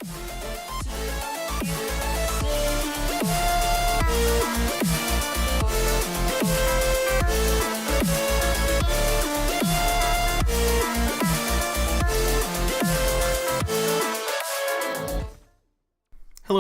Hello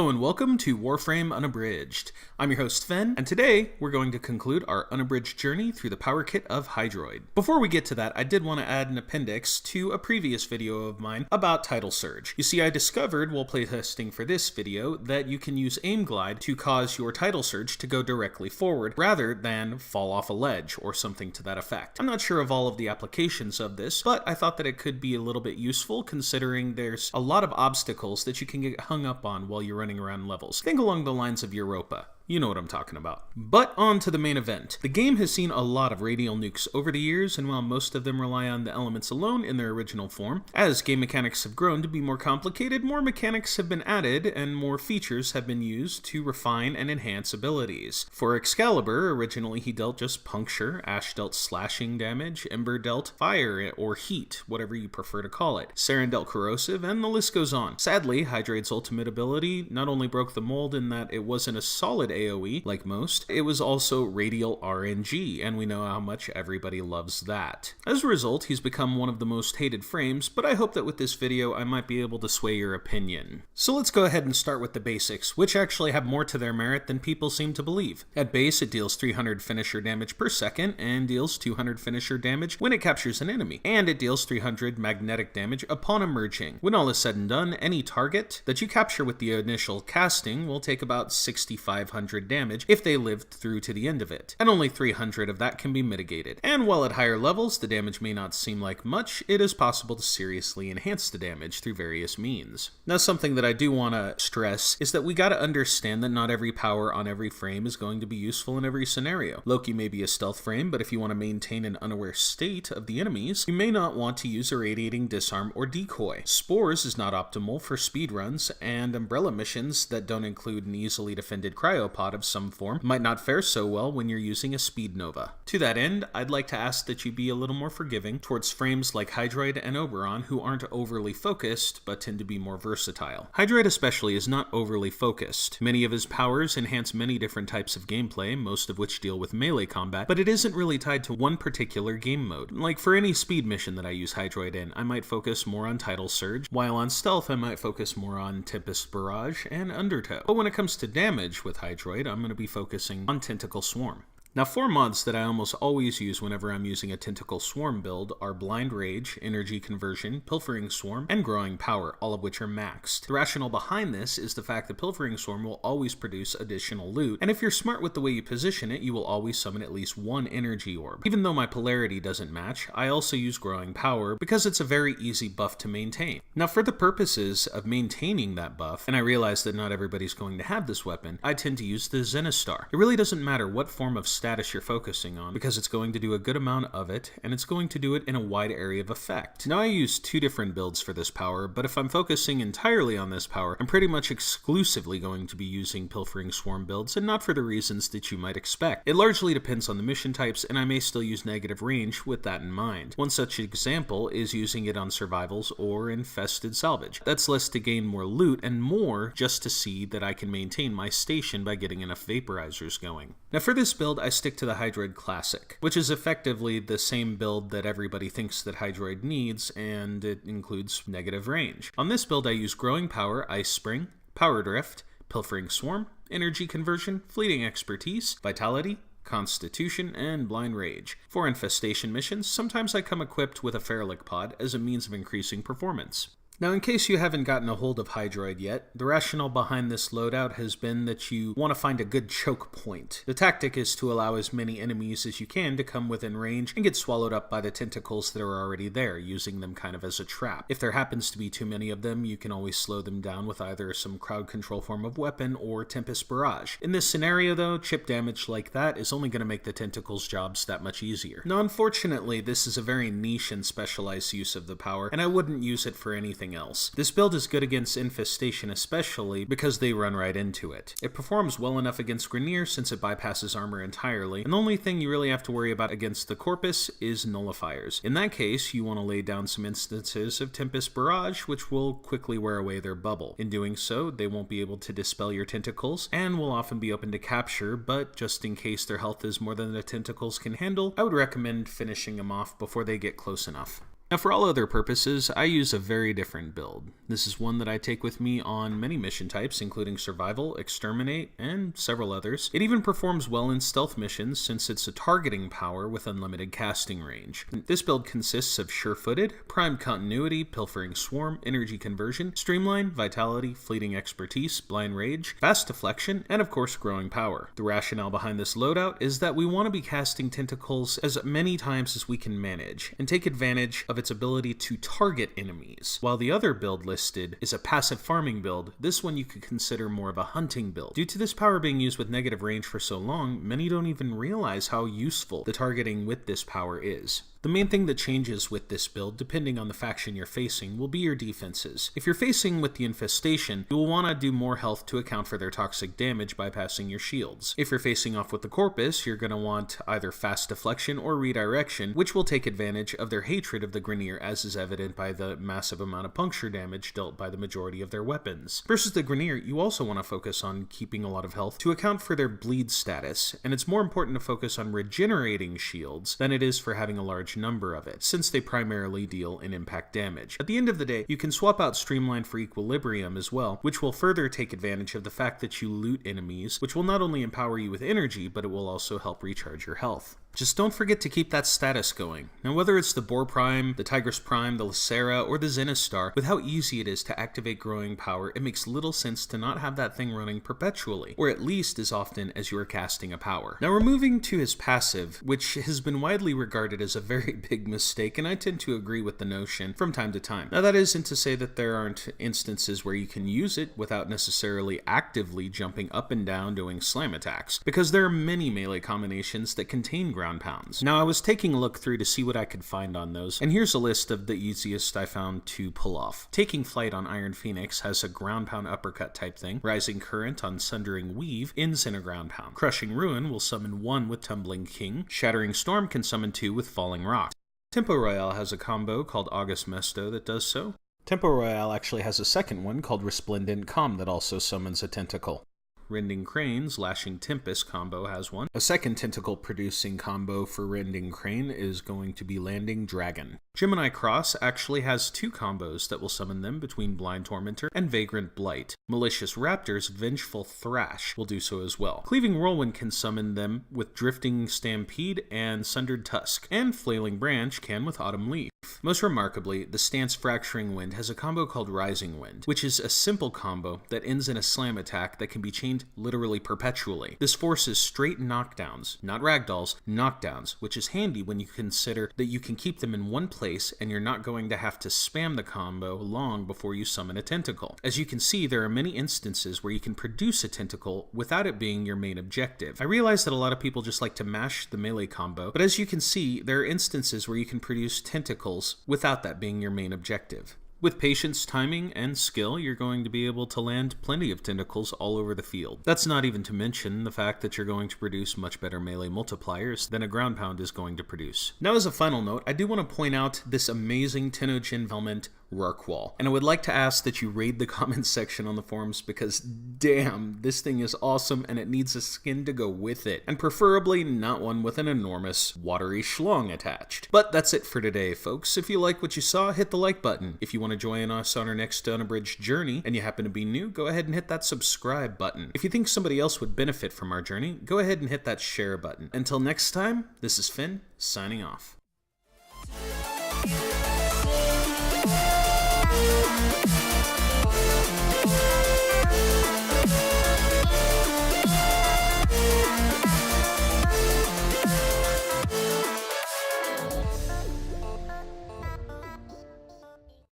and welcome to Warframe Unabridged. I'm your host Fen, and today we're going to conclude our unabridged journey through the power kit of Hydroid. Before we get to that, I did want to add an appendix to a previous video of mine about Tidal Surge. You see, I discovered while playtesting for this video that you can use Aim Glide to cause your Tidal Surge to go directly forward rather than fall off a ledge or something to that effect. I'm not sure of all of the applications of this, but I thought that it could be a little bit useful considering there's a lot of obstacles that you can get hung up on while you're running around levels. Think along the lines of Europa. You know what I'm talking about. But on to the main event. The game has seen a lot of radial nukes over the years, and while most of them rely on the elements alone in their original form, as game mechanics have grown to be more complicated, more mechanics have been added and more features have been used to refine and enhance abilities. For Excalibur, originally he dealt just puncture, Ash dealt slashing damage, Ember dealt fire or heat, whatever you prefer to call it, Saren dealt corrosive, and the list goes on. Sadly, Hydroid's ultimate ability not only broke the mold in that it wasn't a solid AoE, like most, it was also radial RNG, and we know how much everybody loves that. As a result, he's become one of the most hated frames, but I hope that with this video I might be able to sway your opinion. So let's go ahead and start with the basics, which actually have more to their merit than people seem to believe. At base, it deals 300 finisher damage per second, and deals 200 finisher damage when it captures an enemy, and it deals 300 magnetic damage upon emerging. When all is said and done, any target that you capture with the initial casting will take about 6,500 damage if they lived through to the end of it, and only 300 of that can be mitigated. And while at higher levels the damage may not seem like much, it is possible to seriously enhance the damage through various means. Now, something that I do want to stress is that we gotta understand that not every power on every frame is going to be useful in every scenario. Loki may be a stealth frame, but if you want to maintain an unaware state of the enemies, you may not want to use irradiating disarm or decoy. Spores is not optimal for speedruns, and umbrella missions that don't include an easily defended cryopod of some form might not fare so well when you're using a speed nova. To that end, I'd like to ask that you be a little more forgiving towards frames like Hydroid and Oberon who aren't overly focused but tend to be more versatile. Hydroid especially is not overly focused. Many of his powers enhance many different types of gameplay, most of which deal with melee combat, but it isn't really tied to one particular game mode. Like for any speed mission that I use Hydroid in, I might focus more on Tidal Surge, while on stealth I might focus more on Tempest Barrage and Undertow. But when it comes to damage with Hydroid, I'm going to be focusing on Tentacle Swarm. Now, 4 mods that I almost always use whenever I'm using a Tentacle Swarm build are Blind Rage, Energy Conversion, Pilfering Swarm, and Growing Power, all of which are maxed. The rationale behind this is the fact that Pilfering Swarm will always produce additional loot, and if you're smart with the way you position it, you will always summon at least one energy orb. Even though my polarity doesn't match, I also use Growing Power because it's a very easy buff to maintain. Now, for the purposes of maintaining that buff, and I realize that not everybody's going to have this weapon, I tend to use the Zenistar. It really doesn't matter what form of status you're focusing on, because it's going to do a good amount of it, and it's going to do it in a wide area of effect. Now, I use 2 different builds for this power, but if I'm focusing entirely on this power, I'm pretty much exclusively going to be using Pilfering Swarm builds, and not for the reasons that you might expect. It largely depends on the mission types, and I may still use negative range with that in mind. One such example is using it on survivals or infested salvage. That's less to gain more loot, and more just to see that I can maintain my station by getting enough vaporizers going. Now, for this build, I stick to the Hydroid Classic, which is effectively the same build that everybody thinks that Hydroid needs, and it includes negative range. On this build, I use Growing Power, Ice Spring, Power Drift, Pilfering Swarm, Energy Conversion, Fleeting Expertise, Vitality, Constitution, and Blind Rage. For infestation missions, sometimes I come equipped with a Feralic Pod as a means of increasing performance. Now, in case you haven't gotten a hold of Hydroid yet, the rationale behind this loadout has been that you want to find a good choke point. The tactic is to allow as many enemies as you can to come within range and get swallowed up by the tentacles that are already there, using them kind of as a trap. If there happens to be too many of them, you can always slow them down with either some crowd control form of weapon or Tempest Barrage. In this scenario though, chip damage like that is only going to make the tentacles' jobs that much easier. Now, unfortunately, this is a very niche and specialized use of the power, and I wouldn't use it for anything anything else. This build is good against Infestation especially because they run right into it. It performs well enough against Grineer since it bypasses armor entirely, and the only thing you really have to worry about against the Corpus is nullifiers. In that case, you want to lay down some instances of Tempest Barrage, which will quickly wear away their bubble. In doing so, they won't be able to dispel your tentacles, and will often be open to capture, but just in case their health is more than the tentacles can handle, I would recommend finishing them off before they get close enough. Now for all other purposes, I use a very different build. This is one that I take with me on many mission types, including Survival, Exterminate, and several others. It even performs well in stealth missions since it's a targeting power with unlimited casting range. This build consists of Sure-Footed, Primed Continuity, Pilfering Swarm, Energy Conversion, Streamline, Vitality, Fleeting Expertise, Blind Rage, Fast Deflection, and of course Growing Power. The rationale behind this loadout is that we want to be casting tentacles as many times as we can manage, and take advantage of its ability to target enemies. While the other build listed is a passive farming build, this one you could consider more of a hunting build. Due to this power being used with negative range for so long, many don't even realize how useful the targeting with this power is. The main thing that changes with this build, depending on the faction you're facing, will be your defenses. If you're facing with the Infestation, you will want to do more health to account for their toxic damage bypassing your shields. If you're facing off with the Corpus, you're going to want either Fast Deflection or Redirection, which will take advantage of their hatred of the Grineer, as is evident by the massive amount of puncture damage dealt by the majority of their weapons. Versus the Grineer, you also want to focus on keeping a lot of health to account for their bleed status, and it's more important to focus on regenerating shields than it is for having a large number of it, since they primarily deal in impact damage. At the end of the day, you can swap out Streamline for Equilibrium as well, which will further take advantage of the fact that you loot enemies, which will not only empower you with energy, but it will also help recharge your health. Just don't forget to keep that status going. Now whether it's the Boar Prime, the Tigress Prime, the Lacera, or the Zenistar, with how easy it is to activate Growing Power, it makes little sense to not have that thing running perpetually, or at least as often as you are casting a power. Now we're moving to his passive, which has been widely regarded as a very big mistake, and I tend to agree with the notion from time to time. Now that isn't to say that there aren't instances where you can use it without necessarily actively jumping up and down doing slam attacks, because there are many melee combinations that contain ground pounds. Now I was taking a look through to see what I could find on those, and here's a list of the easiest I found to pull off. Taking Flight on Iron Phoenix has a ground pound uppercut type thing. Rising Current on Sundering Weave ends in a ground pound. Crushing Ruin will summon 1 with Tumbling King. Shattering Storm can summon 2 with Falling Rock. Tempo Royale has a combo called August Mesto that does so. Tempo Royale actually has a second one called Resplendent Calm that also summons a tentacle. Rending Crane's Lashing Tempest combo has one. A second tentacle producing combo for Rending Crane is going to be Landing Dragon. Gemini Cross actually has 2 combos that will summon them between Blind Tormentor and Vagrant Blight. Malicious Raptor's Vengeful Thrash will do so as well. Cleaving Whirlwind can summon them with Drifting Stampede and Sundered Tusk, and Flailing Branch can with Autumn Leaf. Most remarkably, the Stance Fracturing Wind has a combo called Rising Wind, which is a simple combo that ends in a slam attack that can be chained literally perpetually. This forces straight knockdowns, not ragdolls, knockdowns, which is handy when you consider that you can keep them in one place and you're not going to have to spam the combo long before you summon a tentacle. As you can see, there are many instances where you can produce a tentacle without it being your main objective. I realize that a lot of people just like to mash the melee combo, but as you can see, there are instances where you can produce tentacles without that being your main objective. With patience, timing, and skill, you're going to be able to land plenty of tentacles all over the field. That's not even to mention the fact that you're going to produce much better melee multipliers than a ground pound is going to produce. Now as a final note, I do want to point out this amazing Tennogen Velment Rorqual, and I would like to ask that you raid the comments section on the forums because damn, this thing is awesome and it needs a skin to go with it, and preferably not one with an enormous watery schlong attached. But that's it for today, folks. If you like what you saw, hit the like button. If you want to join us on our next Unabridged journey and you happen to be new, go ahead and hit that subscribe button. If you think somebody else would benefit from our journey, go ahead and hit that share button. Until next time, this is Finn, signing off.